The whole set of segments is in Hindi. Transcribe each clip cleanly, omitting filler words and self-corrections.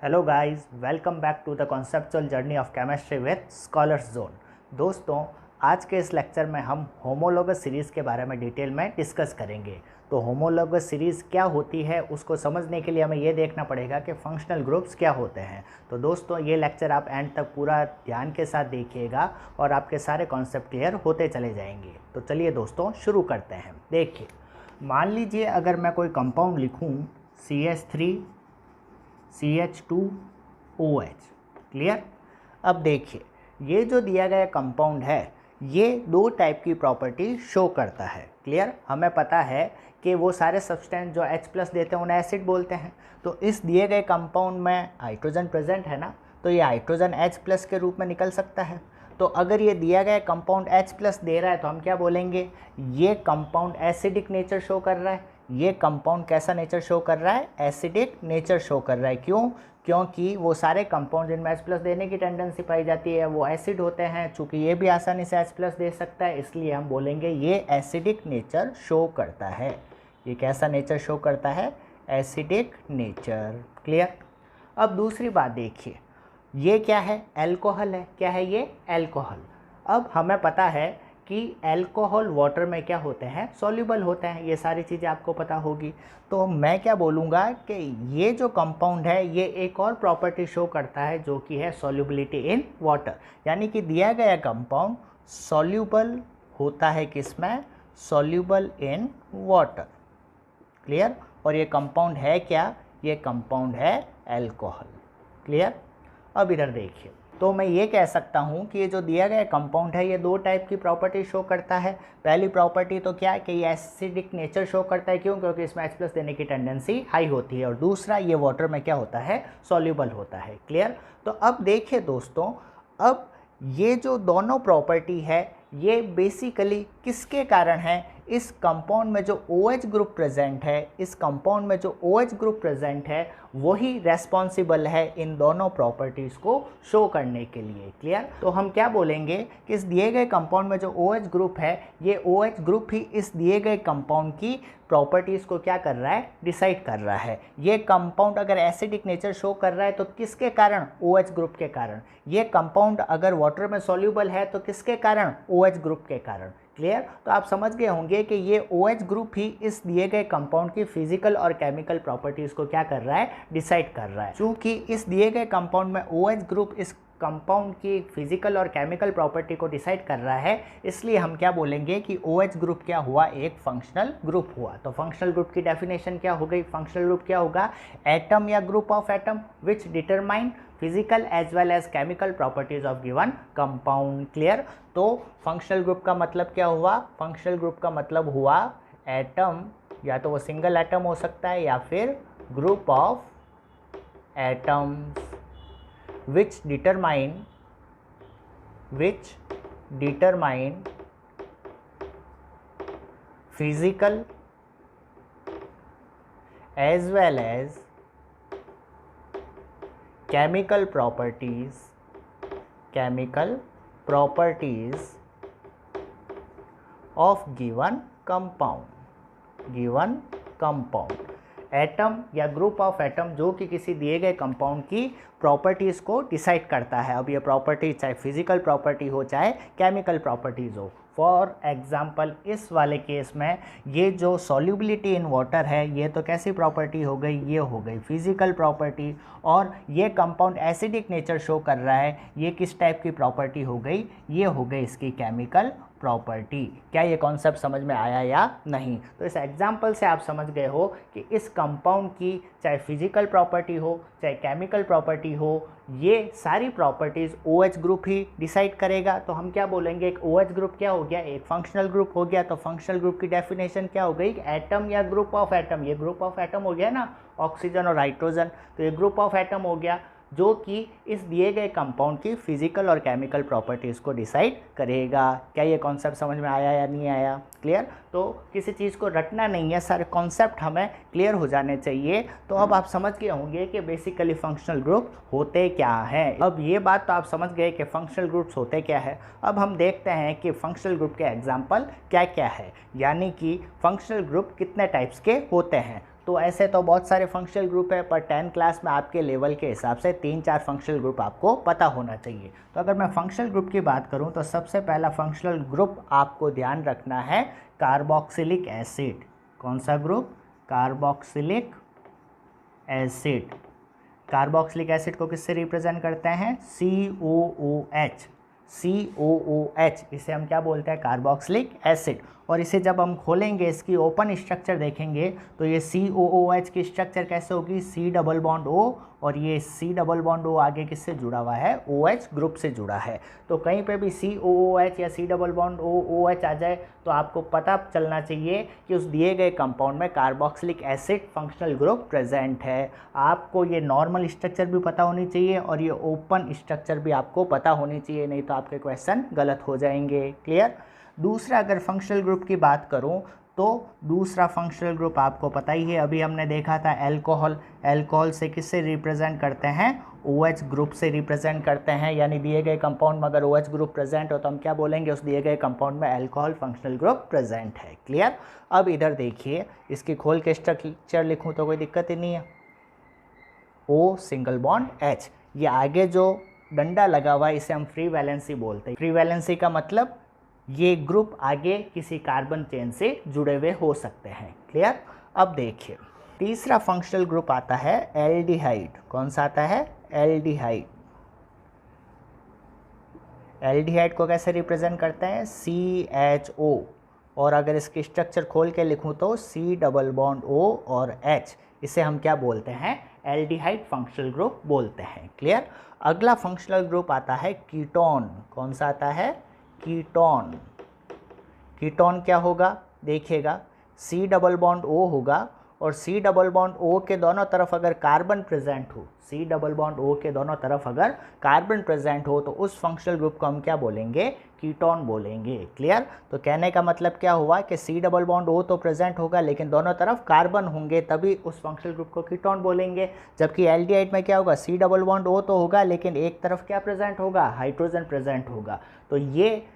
Hello guys, welcome back to the conceptual journey of chemistry with scholars zone. दोस्तों, आज के इस लेक्चर में हम होमोलोगस सीरीज़ के बारे में डिटेल में डिस्कस करेंगे। तो होमोलोगस सीरीज़ क्या होती है उसको समझने के लिए हमें ये देखना पड़ेगा कि फंक्शनल ग्रुप्स क्या होते हैं। तो दोस्तों, ये लेक्चर आप एंड तक पूरा ध्यान के साथ देखिएगा और आपके सारे कॉन्सेप्ट क्लियर होते चले जाएंगे। तो चलिए दोस्तों, शुरू करते हैं। देखिए, मान लीजिए अगर मैं कोई कंपाउंड लिखूँ CH3 CH2OH। क्लियर। अब देखिए, ये जो दिया गया कंपाउंड है ये दो टाइप की प्रॉपर्टी शो करता है। क्लियर। हमें पता है कि वो सारे सब्सटेंस जो H+ देते हैं उन्हें एसिड बोलते हैं। तो इस दिए गए कंपाउंड में हाइड्रोजन प्रेजेंट है ना, तो ये हाइड्रोजन H+ के रूप में निकल सकता है। तो अगर ये दिया गया कंपाउंड H+ दे रहा है तो हम क्या बोलेंगे, ये कंपाउंड एसिडिक नेचर शो कर रहा है। ये कंपाउंड कैसा नेचर शो कर रहा है, एसिडिक नेचर शो कर रहा है। क्यों? क्योंकि वो सारे कंपाउंड जिनमें H+ देने की टेंडेंसी पाई जाती है वो एसिड होते हैं। चूँकि ये भी आसानी से H+ दे सकता है, इसलिए हम बोलेंगे ये एसिडिक नेचर शो करता है। ये कैसा नेचर शो करता है, एसिडिक नेचर। क्लियर। अब दूसरी बात देखिए, ये क्या है, एल्कोहल है। क्या है ये, एल्कोहल। अब हमें पता है कि एल्कोहल वाटर में क्या होते हैं, सॉल्युबल होते हैं। ये सारी चीज़ें आपको पता होगी। तो मैं क्या बोलूँगा कि ये जो कंपाउंड है ये एक और प्रॉपर्टी शो करता है जो कि है सॉल्युबिलिटी इन वाटर। यानी कि दिया गया कंपाउंड सॉल्युबल होता है किसमें, सॉल्युबल इन वाटर। क्लियर। और ये कंपाउंड है क्या, ये कंपाउंड है एल्कोहल। क्लियर। अब इधर देखिए, तो मैं ये कह सकता हूँ कि ये जो दिया गया कंपाउंड है ये दो टाइप की प्रॉपर्टी शो करता है। पहली प्रॉपर्टी तो क्या है कि ये एसिडिक नेचर शो करता है। क्यों? क्योंकि इसमें H+ देने की टेंडेंसी हाई होती है। और दूसरा, ये वाटर में क्या होता है, सॉल्युबल होता है। क्लियर। तो अब देखिए दोस्तों, अब ये जो दोनों प्रॉपर्टी है ये बेसिकली किसके कारण है, इस कंपाउंड में जो OH ग्रुप प्रेजेंट है, इस कंपाउंड में जो OH ग्रुप प्रेजेंट है वही रेस्पॉन्सिबल है इन दोनों प्रॉपर्टीज़ को शो करने के लिए। क्लियर। तो हम क्या बोलेंगे कि इस दिए गए कंपाउंड में जो OH ग्रुप है ये OH ग्रुप ही इस दिए गए कंपाउंड की प्रॉपर्टीज़ को क्या कर रहा है, डिसाइड कर रहा है। ये कंपाउंड अगर एसिडिक नेचर शो कर रहा है तो किसके कारण, OH ग्रुप के कारण। ये कंपाउंड अगर वाटर में सॉल्युबल है तो किसके कारण, OH ग्रुप के कारण। क्लियर। तो आप समझ गए होंगे कि ये OH ग्रुप ही इस दिए गए कंपाउंड की फिजिकल और केमिकल प्रॉपर्टीज़ को क्या कर रहा है, डिसाइड कर रहा है। चूँकि इस दिए गए कंपाउंड में OH ग्रुप इस कंपाउंड की फिजिकल और केमिकल प्रॉपर्टी को डिसाइड कर रहा है, इसलिए हम क्या बोलेंगे कि OH ग्रुप क्या हुआ, एक फंक्शनल ग्रुप हुआ। तो फंक्शनल ग्रुप की डेफिनेशन क्या हो गई, फंक्शनल ग्रुप क्या होगा, एटम या group of atom which determine physical as well as chemical properties of given compound. Clear. तो फंक्शनल ग्रुप का मतलब क्या हुआ, फंक्शनल ग्रुप का मतलब हुआ एटम, या तो वो सिंगल एटम हो सकता है या फिर group of atoms which determine physical as well as chemical properties of given compound। Atom या ग्रुप ऑफ एटम जो कि किसी दिए गए कंपाउंड की प्रॉपर्टीज़ को डिसाइड करता है। अब ये प्रॉपर्टी चाहे फिजिकल प्रॉपर्टी हो चाहे केमिकल प्रॉपर्टीज़ हो। फॉर एग्जांपल इस वाले केस में ये जो सॉल्युबिलिटी इन वाटर है ये तो कैसी प्रॉपर्टी हो गई, ये हो गई फिजिकल प्रॉपर्टी। और ये कंपाउंड एसिडिक नेचर शो कर रहा है, ये किस टाइप की प्रॉपर्टी हो गई, ये हो गई इसकी केमिकल प्रॉपर्टी। क्या ये कॉन्सेप्ट समझ में आया या नहीं? तो इस एग्जाम्पल से आप समझ गए हो कि इस कंपाउंड की चाहे फिजिकल प्रॉपर्टी हो चाहे केमिकल प्रॉपर्टी हो, ये सारी प्रॉपर्टीज़ OH ग्रुप ही डिसाइड करेगा। तो हम क्या बोलेंगे, एक OH ग्रुप क्या हो गया, एक फंक्शनल ग्रुप हो गया। तो फंक्शनल ग्रुप की डेफिनेशन क्या हो गई, एटम या ग्रुप ऑफ एटम। ये ग्रुप ऑफ एटम हो गया ना, ऑक्सीजन और हाइड्रोजन। तो ये ग्रुप ऑफ एटम हो गया जो कि इस दिए गए कंपाउंड की फिजिकल और केमिकल प्रॉपर्टीज़ को डिसाइड करेगा। क्या ये कॉन्सेप्ट समझ में आया या नहीं आया? क्लियर। तो किसी चीज़ को रटना नहीं है, सारे कॉन्सेप्ट हमें क्लियर हो जाने चाहिए। तो अब आप समझ गए होंगे कि बेसिकली फंक्शनल ग्रुप होते क्या हैं। अब ये बात तो आप समझ गए कि फंक्शनल ग्रुप्स होते क्या है। अब हम देखते हैं कि फंक्शनल ग्रुप के एग्जाम्पल क्या क्या है, यानी कि फंक्शनल ग्रुप कितने टाइप्स के होते हैं। तो ऐसे तो बहुत सारे फंक्शनल ग्रुप है, पर 10 क्लास में आपके लेवल के हिसाब से 3-4 फंक्शनल ग्रुप आपको पता होना चाहिए। तो अगर मैं फंक्शनल ग्रुप की बात करूं तो सबसे पहला फंक्शनल ग्रुप आपको ध्यान रखना है कार्बोक्सिलिक एसिड। कौन सा group? Carboxylic acid. Carboxylic acid को किससे रिप्रेजेंट करते हैं? COOH। COOH, इसे हम क्या बोलते हैं? Carboxylic acid. और इसे जब हम खोलेंगे, इसकी ओपन स्ट्रक्चर देखेंगे तो ये COOH की स्ट्रक्चर कैसे होगी? C डबल बॉन्ड O, और ये C डबल बॉन्ड O आगे किससे जुड़ा हुआ है? OH ग्रुप से जुड़ा है। तो कहीं पे भी COOH या C double bond O OH आ जाए तो आपको पता चलना चाहिए कि उस दिए गए कंपाउंड में carboxylic acid functional group present है। आपको ये नॉर्मल स्ट्रक्चर भी पता होनी चाहिए और ये ओपन स्ट्रक्चर भी आपको पता होनी चाहिए, नहीं तो आपके क्वेश्चन गलत हो जाएंगे। क्लियर? दूसरा अगर फंक्शनल ग्रुप की बात करूं तो दूसरा फंक्शनल ग्रुप आपको पता ही है, अभी हमने देखा था एल्कोहल। एल्कोहल से किससे रिप्रेजेंट करते हैं? OH ग्रुप से रिप्रेजेंट करते हैं। यानी दिए गए कंपाउंड में अगर OH ग्रुप प्रेजेंट हो तो हम क्या बोलेंगे? उस दिए गए कंपाउंड में अल्कोहल फंक्शनल ग्रुप प्रेजेंट है। क्लियर? अब इधर देखिए, इसकी खोल के स्ट्रक्चर लिखूँ तो कोई दिक्कत ही नहीं है। O सिंगल बॉन्ड H, ये आगे जो डंडा लगा हुआ है इसे हम फ्री वैलेंसी बोलते हैं। फ्री वैलेंसी का मतलब ये ग्रुप आगे किसी कार्बन चेन से जुड़े हुए हो सकते हैं। क्लियर? अब देखिए, तीसरा फंक्शनल ग्रुप आता है एल्डिहाइड। कौन सा आता है? एल्डिहाइड। एल्डिहाइड को कैसे रिप्रेजेंट करते हैं? CHO, और अगर इसकी स्ट्रक्चर खोल के लिखूं तो C डबल बॉन्ड O और H, इसे हम क्या बोलते हैं? एल्डिहाइड फंक्शनल ग्रुप बोलते हैं। क्लियर? अगला फंक्शनल ग्रुप आता है कीटोन। कौन सा आता है? कीटोन। कीटोन क्या होगा? देखिएगा, C डबल बॉन्ड O होगा, और C डबल बॉन्ड O के दोनों तरफ अगर कार्बन प्रेजेंट हो, C डबल बॉन्ड O के दोनों तरफ अगर कार्बन प्रेजेंट हो तो उस फंक्शनल ग्रुप को हम क्या बोलेंगे? कीटोन बोलेंगे। क्लियर? तो कहने का मतलब क्या हुआ कि C डबल बॉन्ड O तो प्रेजेंट होगा लेकिन दोनों तरफ कार्बन होंगे, तभी उस फंक्शनल ग्रुप को कीटोन बोलेंगे। जबकि एल्डिहाइड में क्या होगा? C डबल बॉन्ड O तो होगा लेकिन एक तरफ क्या प्रेजेंट होगा? हाइड्रोजन प्रेजेंट होगा। तो ये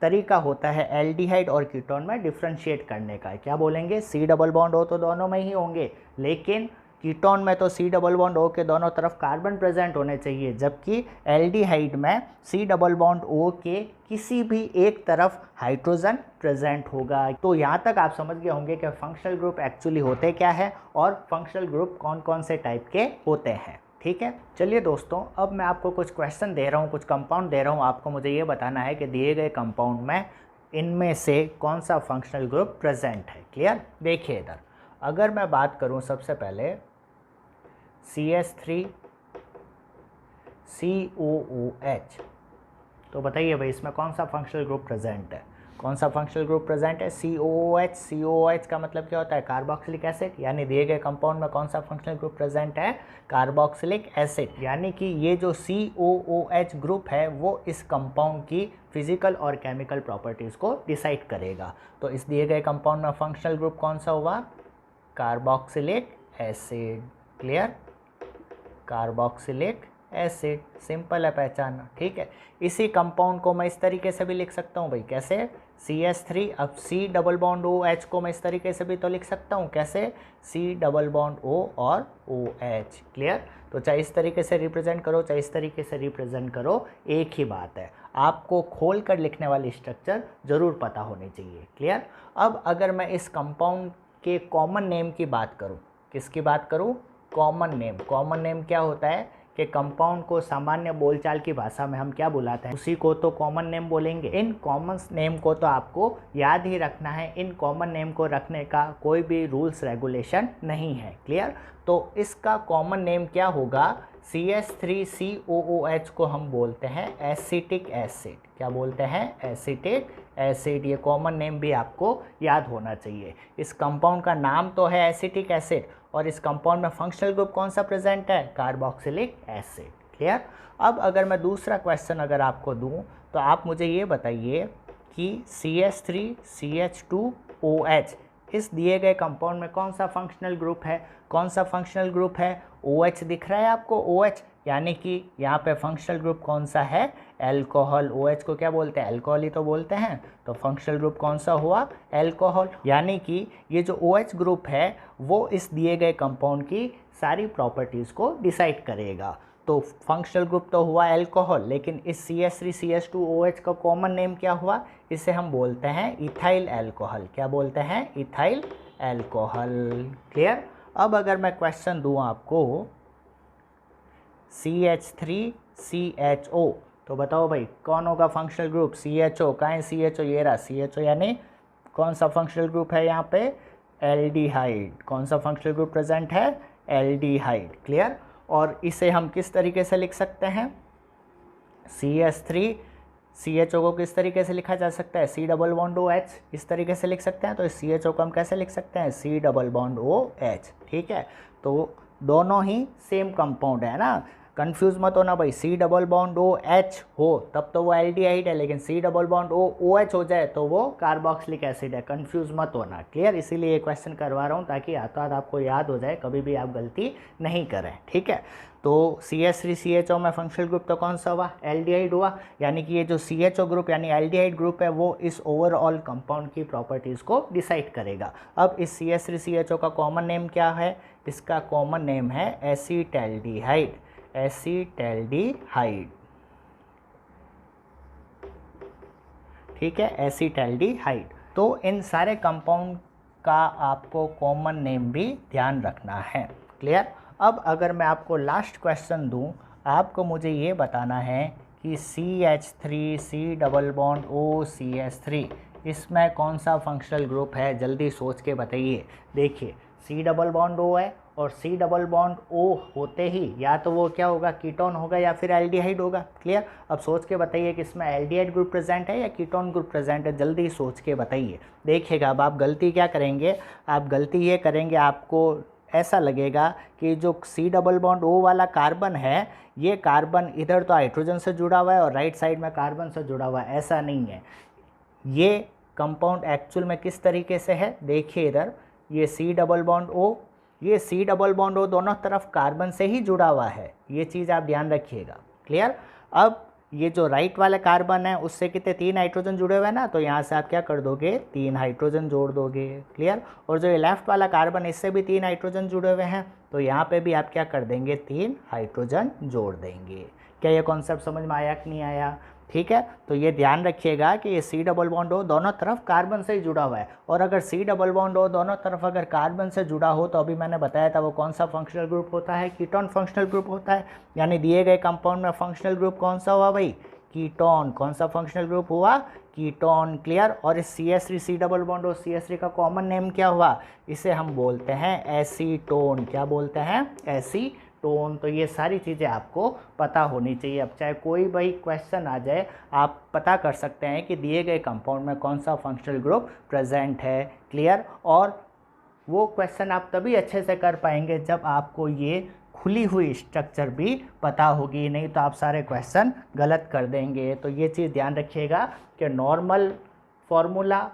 तरीका होता है एल्डिहाइड और कीटोन में डिफ्रेंशिएट करने का। क्या बोलेंगे? C डबल बॉन्ड O तो दोनों में ही होंगे, लेकिन कीटोन में तो C डबल बॉन्ड O के दोनों तरफ कार्बन प्रेजेंट होने चाहिए, जबकि एल्डिहाइड में C डबल बॉन्ड O के किसी भी एक तरफ हाइड्रोजन प्रेजेंट होगा। तो यहाँ तक आप समझ गए होंगे कि फंक्शनल ग्रुप एक्चुअली होते क्या है और फंक्शनल ग्रुप कौन कौन से टाइप के होते हैं। ठीक है, चलिए दोस्तों, अब मैं आपको कुछ क्वेश्चन दे रहा हूँ, कुछ कंपाउंड दे रहा हूँ, आपको मुझे ये बताना है कि दिए गए कंपाउंड में इनमें से कौन सा फंक्शनल ग्रुप प्रेजेंट है। क्लियर? देखिए इधर, अगर मैं बात करूँ सबसे पहले CH3 COOH, तो बताइए भाई इसमें कौन सा फंक्शनल ग्रुप प्रेजेंट है? कौन सा फंक्शनल ग्रुप प्रेजेंट है? COOH। COOH का मतलब क्या होता है? Carboxylic acid. यानी दिए गए कंपाउंड में कौन सा फंक्शनल ग्रुप प्रेजेंट है? Carboxylic acid. यानी कि ये जो COOH ग्रुप है वो इस कंपाउंड की फिजिकल और केमिकल प्रॉपर्टीज़ को डिसाइड करेगा। तो इस दिए गए कंपाउंड में फंक्शनल ग्रुप कौन सा हुआ? Carboxylic acid. Clear? Carboxylic acid, simple है पहचानना। ठीक है, इसी कंपाउंड को मैं इस तरीके से भी लिख सकता हूँ भाई। कैसे? CH3, अब C डबल बॉन्ड OH को मैं इस तरीके से भी तो लिख सकता हूँ। कैसे? C डबल बॉन्ड O और OH। क्लियर? तो चाहे इस तरीके से रिप्रेजेंट करो चाहे इस तरीके से रिप्रेजेंट करो, एक ही बात है। आपको खोल कर लिखने वाली स्ट्रक्चर जरूर पता होनी चाहिए। क्लियर? अब अगर मैं इस कंपाउंड के कॉमन नेम की बात करूँ, किसकी बात करूँ? Common name. कॉमन नेम क्या होता है कि कंपाउंड को सामान्य बोलचाल की भाषा में हम क्या बुलाते हैं? उसी को तो कॉमन नेम बोलेंगे। इन कॉमन नेम को तो आपको याद ही रखना है। इन कॉमन नेम को रखने का कोई भी रूल्स रेगुलेशन नहीं है। क्लियर? तो इसका कॉमन नेम क्या होगा? CH3COOH को हम बोलते हैं एसिटिक एसिड। क्या बोलते हैं? Acetic acid. ये कॉमन नेम भी आपको याद होना चाहिए। इस कंपाउंड का नाम तो है एसिटिक एसिड और इस कंपाउंड में फंक्शनल ग्रुप कौन सा प्रेजेंट है? Carboxylic acid. क्लियर? अब अगर मैं दूसरा क्वेश्चन अगर आपको दूं तो आप मुझे ये बताइए कि CH3CH2OH इस दिए गए कंपाउंड में कौन सा फंक्शनल ग्रुप है, कौन सा फंक्शनल ग्रुप है, OH दिख रहा है आपको, OH, यानी कि यहाँ पे फंक्शनल ग्रुप कौन सा है, एल्कोहल। OH को क्या बोलते हैं, एल्कोहल ही तो बोलते हैं, तो फंक्शनल ग्रुप कौन सा हुआ, एल्कोहल। यानी कि ये जो OH ग्रुप है वो इस दिए गए कंपाउंड की सारी प्रॉपर्टीज़ को डिसाइड करेगा। तो फंक्शनल ग्रुप तो हुआ एल्कोहल, लेकिन इस CH3CH2OH का कॉमन नेम क्या हुआ, इसे हम बोलते हैं इथाइल एल्कोहल। क्या बोलते हैं, इथाइल एल्कोहल। क्लियर। अब अगर मैं क्वेश्चन दूँ आपको CH3CHO, तो बताओ भाई कौन होगा फंक्शनल ग्रुप, CHO। कहाँ है CHO, ये रहा CHO, यानी कौन सा फंक्शनल ग्रुप है यहाँ पे, एल्डिहाइड। कौन सा फंक्शनल ग्रुप प्रेजेंट है, एल्डिहाइड। क्लियर। और इसे हम किस तरीके से लिख सकते हैं, CH3CHO को किस तरीके से लिखा जा सकता है, C डबल बॉन्ड OH, इस तरीके से लिख सकते हैं। तो इस CHO को हम कैसे लिख सकते हैं, C डबल बॉन्ड OH। ठीक है, तो दोनों ही सेम कंपाउंड है ना, कंफ्यूज मत होना भाई। C डबल बॉन्ड OH हो तब तो वो एल्डिहाइड है, लेकिन C डबल बॉन्ड OH हो जाए तो वो कार्बोक्सिलिक एसिड है, कंफ्यूज मत होना। क्लियर, इसीलिए ये क्वेश्चन करवा रहा हूँ ताकि आता आपको याद हो जाए, कभी भी आप गलती नहीं करें। ठीक है, तो CH3CHO में फंक्शनल ग्रुप तो कौन सा हुआ, एल्डिहाइड हुआ। यानी कि ये जो CHO ग्रुप यानी एल्डिहाइड ग्रुप है वो इस ओवरऑल कंपाउंड की प्रॉपर्टीज़ को डिसाइड करेगा। अब इस CH3CHO का कॉमन नेम क्या है, इसका कॉमन नेम है एसीटैल्डिहाइड, एसीटैल्डिहाइड। ठीक है, एसीटैल्डिहाइड। तो इन सारे कंपाउंड का आपको कॉमन नेम भी ध्यान रखना है। क्लियर। अब अगर मैं आपको लास्ट क्वेश्चन दूं, आपको मुझे ये बताना है कि CH3C डबल बॉन्ड OCH3 इसमें कौन सा फंक्शनल ग्रुप है, जल्दी सोच के बताइए। देखिए C डबल बॉन्ड O है और C डबल बॉन्ड O होते ही या तो वो क्या होगा, कीटोन होगा या फिर एल्डिहाइड होगा। क्लियर। अब सोच के बताइए कि इसमें एल्डिहाइड ग्रुप प्रेजेंट है या कीटोन ग्रुप प्रेजेंट है, जल्दी सोच के बताइए। देखिएगा अब आप गलती क्या करेंगे, आप गलती ये करेंगे, आपको ऐसा लगेगा कि जो C डबल बॉन्ड O वाला कार्बन है, ये कार्बन इधर तो हाइड्रोजन से जुड़ा हुआ है और राइट साइड में कार्बन से जुड़ा हुआ है, ऐसा नहीं है। ये कंपाउंड एक्चुअल में किस तरीके से है, देखिए इधर ये C डबल बॉन्ड O, ये C डबल बॉन्ड O दोनों तरफ कार्बन से ही जुड़ा हुआ है, ये चीज़ आप ध्यान रखिएगा। क्लियर। अब ये जो राइट वाला कार्बन है उससे कितने 3 हाइड्रोजन जुड़े हुए हैं ना, तो यहाँ से आप क्या कर दोगे, 3 हाइड्रोजन जोड़ दोगे। क्लियर। और जो ये लेफ्ट वाला कार्बन इससे भी 3 हाइड्रोजन जुड़े हुए हैं, तो यहाँ पे भी आप क्या कर देंगे, 3 हाइड्रोजन जोड़ देंगे। क्या ये कॉन्सेप्ट समझ में आया कि नहीं आया। ठीक है, तो ये ध्यान रखिएगा कि ये C डबल बॉन्ड O दोनों तरफ कार्बन से ही जुड़ा हुआ है, और अगर C डबल बॉन्ड O दोनों तरफ अगर कार्बन से जुड़ा हो तो अभी मैंने बताया था वो कौन सा फंक्शनल ग्रुप होता है, कीटोन फंक्शनल ग्रुप होता है। यानी दिए गए कंपाउंड में फंक्शनल ग्रुप कौन सा हुआ भाई, कीटोन। कौन सा फंक्शनल ग्रुप हुआ, कीटोन। क्लियर। और इस CH3C double bond O CH3 का कॉमन नेम क्या हुआ, इसे हम बोलते हैं एसीटोन। क्या बोलते हैं, एसीटोन। तो ये सारी चीज़ें आपको पता होनी चाहिए। अब चाहे कोई भाई क्वेश्चन आ जाए, आप पता कर सकते हैं कि दिए गए कंपाउंड में कौन सा फंक्शनल ग्रुप प्रेजेंट है। क्लियर। और वो क्वेश्चन आप तभी अच्छे से कर पाएंगे जब आपको ये खुली हुई स्ट्रक्चर भी पता होगी, नहीं तो आप सारे क्वेश्चन गलत कर देंगे। तो ये चीज़ ध्यान रखिएगा कि नॉर्मल फॉर्मूला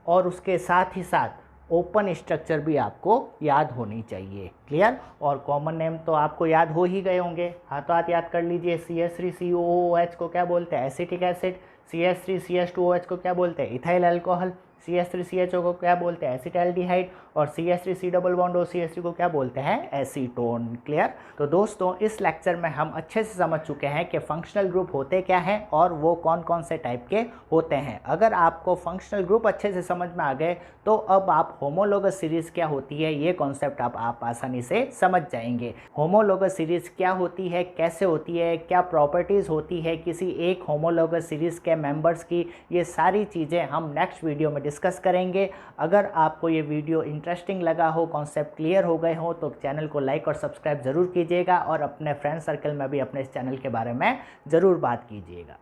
और उसके साथ ही साथ ओपन स्ट्रक्चर भी आपको याद होनी चाहिए। क्लियर। और कॉमन नेम तो आपको याद हो ही गए होंगे, हाथों हाथ याद कर लीजिए। CH3COOH को क्या बोलते हैं, एसिटिक एसिड। CH3CH2OH को क्या बोलते हैं, इथाइल अल्कोहल। CH3CHO को क्या बोलते हैं, एसिटैल्डिहाइड। और CH3C डबल बॉन्ड OCH3 को क्या बोलते हैं, एसीटोन। क्लियर। तो दोस्तों इस लेक्चर में हम अच्छे से समझ चुके हैं कि फंक्शनल ग्रुप होते क्या हैं और वो कौन कौन से टाइप के होते हैं। अगर आपको फंक्शनल ग्रुप अच्छे से समझ में आ गए तो अब आप होमोलोगस सीरीज़ क्या होती है ये कॉन्सेप्ट आप आसानी से समझ जाएंगे। होमोलोगस सीरीज़ क्या होती है, कैसे होती है, क्या प्रॉपर्टीज़ होती है किसी एक होमोलोगस सीरीज़ के मेंबर्स की, ये सारी चीज़ें हम नेक्स्ट वीडियो में डिस्कस करेंगे। अगर आपको ये वीडियो इंटरेस्टिंग लगा हो, कॉन्सेप्ट क्लियर हो गए हो, तो चैनल को लाइक और सब्सक्राइब ज़रूर कीजिएगा और अपने फ्रेंड सर्कल में भी अपने इस चैनल के बारे में ज़रूर बात कीजिएगा।